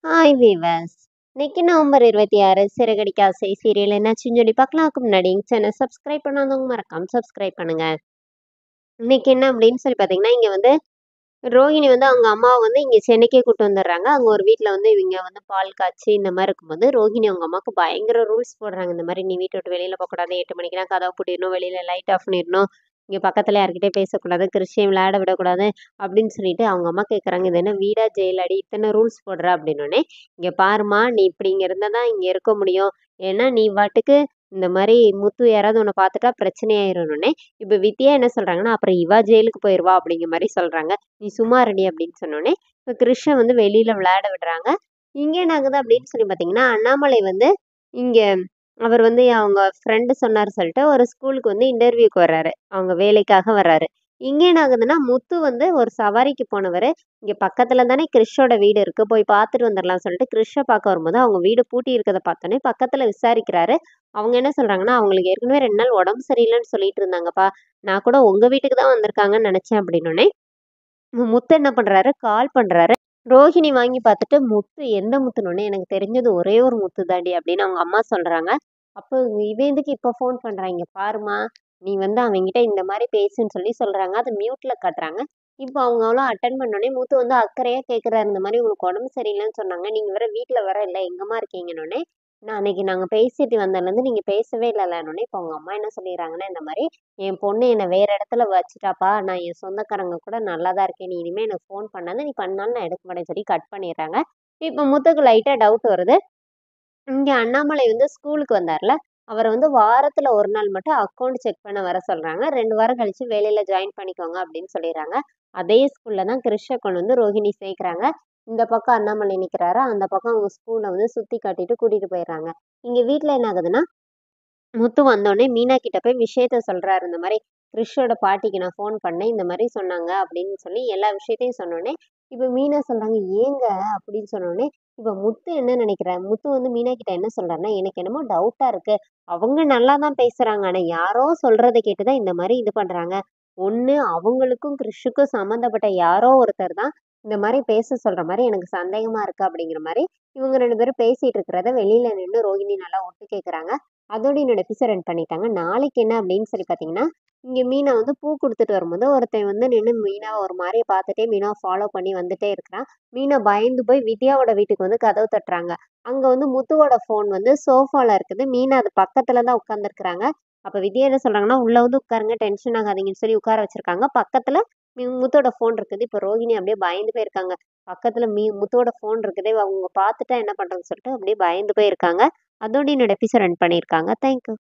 Hi viewers. இன்னைக்கு November 26 Siragadikka ஆசை serial என்னாச்சுன்னு சொல்லி பார்க்கலாம்க்கு முன்னாடி சேனல் சப்ஸ்கிரைப் பண்ணாதவங்க மறக்காம சப்ஸ்கிரைப் பண்ணுங்க. இன்னைக்கு என்ன அப்படின்னு சொல்லி பார்த்தீங்கன்னா, இங்க வந்து ரோஹிணி வந்து அவங்க அம்மாவை வந்து இங்க சென்னைக்கே கூட்டு வந்துடுறாங்க. அங்க ஒரு வீட்ல வந்து இவங்க வந்து பால் காய்ச்சி இந்த மாதிரி இருக்கும்போது ரோஹிணி அவங்க அம்மாவுக்கு பயங்கர ரூல்ஸ் போடுறாங்க. இந்த மாதிரி நீ வீட்டை விட்டு வெளியில போகக்கூடாது, 8 மணிக்கெல்லாம் கதவை பூட்டிடணும், வெளியில லைட் ஆஃப் பண்ணிடணும், இங்க பக்கத்துல யார்கிட்டயும் பேசக்கூடாது, கிறிஸ்டியன் விளையாட விடக்கூடாது அப்படின்னு சொல்லிட்டு அவங்க அம்மா கேட்குறாங்க. இது என்ன வீடா ஜெயிலடி, இத்தனை ரூல்ஸ் போடுற அப்படின்னோடனே, இங்க பாருமா நீ இப்படி இங்க இருந்தா தான் இங்க இருக்க முடியும். ஏன்னா நீ பாட்டுக்கு இந்த மாதிரி முத்து யாராவது உன்னை பார்த்துட்டா பிரச்சனையாயிரும்னே. இப்ப வித்யா என்ன சொல்றாங்கன்னா, அப்புறம் இவா ஜெயிலுக்கு போயிருவா அப்படிங்கிற மாதிரி சொல்றாங்க. நீ சும்மா ரெடி அப்படின்னு சொன்னோடனே இப்போ கிருஷ்ணன் வந்து வெளியில விளையாட விடுறாங்க. இங்க என்ன ஆகுது அப்படின்னு சொல்லி பார்த்தீங்கன்னா, அண்ணாமலை வந்து இங்க அவர் வந்து அவங்க ஃப்ரெண்டு சொன்னார் சொல்லிட்டு ஒரு ஸ்கூலுக்கு வந்து இன்டர்வியூக்கு வர்றாரு. அவங்க வேலைக்காக வர்றாரு. இங்க என்ன ஆகுதுன்னா, முத்து வந்து ஒரு சவாரிக்கு போனவர் இங்க பக்கத்துல தானே கிறிஷோட வீடு இருக்கு, போய் பார்த்துட்டு வந்துடலாம் சொல்லிட்டு கிறிஷை பார்க்க வரும்போது அவங்க வீடு பூட்டி இருக்கிறத பார்த்தோன்னே பக்கத்துல விசாரிக்கிறாரு. அவங்க என்ன சொல்றாங்கன்னா, அவங்களுக்கு ஏற்கனவே 2 நாள் உடம்பு சரியில்லைன்னு சொல்லிட்டு இருந்தாங்கப்பா. நான் கூட உங்க வீட்டுக்கு தான் வந்திருக்காங்கன்னு நினைச்சேன் அப்படின்னோடனே முத்து என்ன பண்றாரு, கால் பண்றாரு. ரோஹிணி வாங்கி பார்த்துட்டு, முத்து எந்த முத்துனோடனே, எனக்கு தெரிஞ்சது ஒரே ஒரு முத்து தாண்டி அப்படின்னு அவங்க அம்மா சொல்றாங்க. அப்போ இவன் எதுக்கு இப்போ ஃபோன் பண்றான், இங்க பாருமா நீ வந்து அவன்கிட்ட இந்த மாதிரி பேசுன்னு சொல்லி சொல்றாங்க. அது மியூட்ல காட்டுறாங்க. இப்போ அவங்க அவ்வளோ அட்டன் பண்ணோடனே முத்து வந்து அக்கறையா கேட்குறாரு. இந்த மாதிரி உங்களுக்கு உடம்பு சரியில்லைன்னு சொன்னாங்க, நீங்க வேற வீட்டில் வர இல்லை, எங்கம்மா இருக்கீங்கன்னொடனே, நான் அன்னைக்கு நாங்க பேசிட்டு வந்ததுலேருந்து நீங்க பேசவே இல்லைல்லன்னொடனே, இப்போ அவங்க அம்மா என்ன சொல்லிடுறாங்கன்னா, இந்த மாதிரி என் பொண்ணு என்னை வேற இடத்துல வச்சுட்டாப்பா, நான் என் சொந்தக்காரங்க கூட நல்லா தான் இருக்கேன், நீ இனிமே எனக்கு ஃபோன் பண்ணாத, நீ பண்ணாலும் நான் எடுக்க மாட்டேன்னு சொல்லி கட் பண்ணிடுறாங்க. இப்போ முத்துக்கு லைட்டா டவுட் வருது. இங்க அண்ணாமலை வந்து ஸ்கூலுக்கு வந்தார்ல, அவரை வந்து வாரத்துல ஒரு நாள் மட்டும் அக்கௌண்ட் செக் பண்ண வர சொல்றாங்க. 2 வாரம் கழிச்சு வேலையில ஜாயின் பண்ணிக்கோங்க அப்படின்னு சொல்லிடுறாங்க. அதே ஸ்கூல்ல தான் கிருஷ்ண கொண்டு வந்து ரோஹிணி சேர்க்கிறாங்க. இந்த பக்கம் அண்ணாமலை நிக்கிறாரு, அந்த பக்கம் அவங்க ஸ்கூல்ல வந்து சுத்தி காட்டிட்டு கூட்டிட்டு போயிடுறாங்க. இங்க வீட்ல என்ன ஆகுதுன்னா, முத்து வந்தோடனே மீனா கிட்ட போய் விஷயத்த சொல்றாரு. இந்த மாதிரி கிறிஷோட பாட்டிக்கு நான் ஃபோன் பண்ணேன், இந்த மாதிரி சொன்னாங்க அப்படின்னு சொல்லி எல்லா விஷயத்தையும் சொன்னோடனே, இப்போ மீனா சொல்றாங்க ஏங்க அப்படின்னு சொன்னோடனே, இப்போ முத்து என்ன நினைக்கிறார், முத்து வந்து மீனா கிட்ட என்ன சொல்றாருன்னா, எனக்கு என்னமோ டவுட்டா இருக்கு, அவங்க நல்லா தான் பேசுறாங்க, ஆனா யாரோ சொல்றதை கேட்டுதான் இந்த மாதிரி இது பண்றாங்க. ஒண்ணு அவங்களுக்கும் கிறிஷுக்கும் சம்மந்தப்பட்ட யாரோ ஒருத்தர் தான் இந்த மாதிரி பேச சொல்ற மாதிரி எனக்கு சந்தேகமா இருக்கு அப்படிங்கிற மாதிரி இவங்க 2 பேரும் பேசிட்டு இருக்கிறத வெளியில நின்று ரோஹிணி நல்லா ஒட்டு கேட்கறாங்க. அதோட என்னோட எபிசோட் ரன் பண்ணிட்டாங்க. நாளைக்கு என்ன அப்படின்னு சொல்லி பார்த்தீங்கன்னா, இங்க மீனா வந்து பூ குடுத்துட்டு வரும்போது, ஒருத்தன் வந்து நின்னு மீனாவ ஒரு மாரி பார்த்துட்டே மீனாவ ஃபாலோ பண்ணி வந்துட்டே இருக்கிறான். மீனா பயந்து போய் வித்யாவோட வீட்டுக்கு வந்து கதவு தட்டுறாங்க. அங்க வந்து முத்துவோட ஃபோன் வந்து சோஃபால இருக்குது. மீனா அது பக்கத்துல தான் உட்கார்ந்துருக்காங்க. அப்ப வித்யா என்ன சொல்றாங்கன்னா, "உள்ள வந்து உட்காருங்க, டென்ஷன் ஆகாதீங்கன்னு" சொல்லி உட்கார வச்சிருக்காங்க. பக்கத்துல முத்தோட ஃபோன் இருக்குது. இப்ப ரோஹிணி அப்படியே பயந்து போயிருக்காங்க. பக்கத்துல முத்தோட ஃபோன் இருக்குதே, அவங்க பார்த்துட்டா என்ன பண்றதுன்னு சொல்லிட்டு அப்படியே பயந்து போயிருக்காங்க. அதோட என்னோட எபிசோட் ரன் பண்ணியிருக்காங்க. Thank you.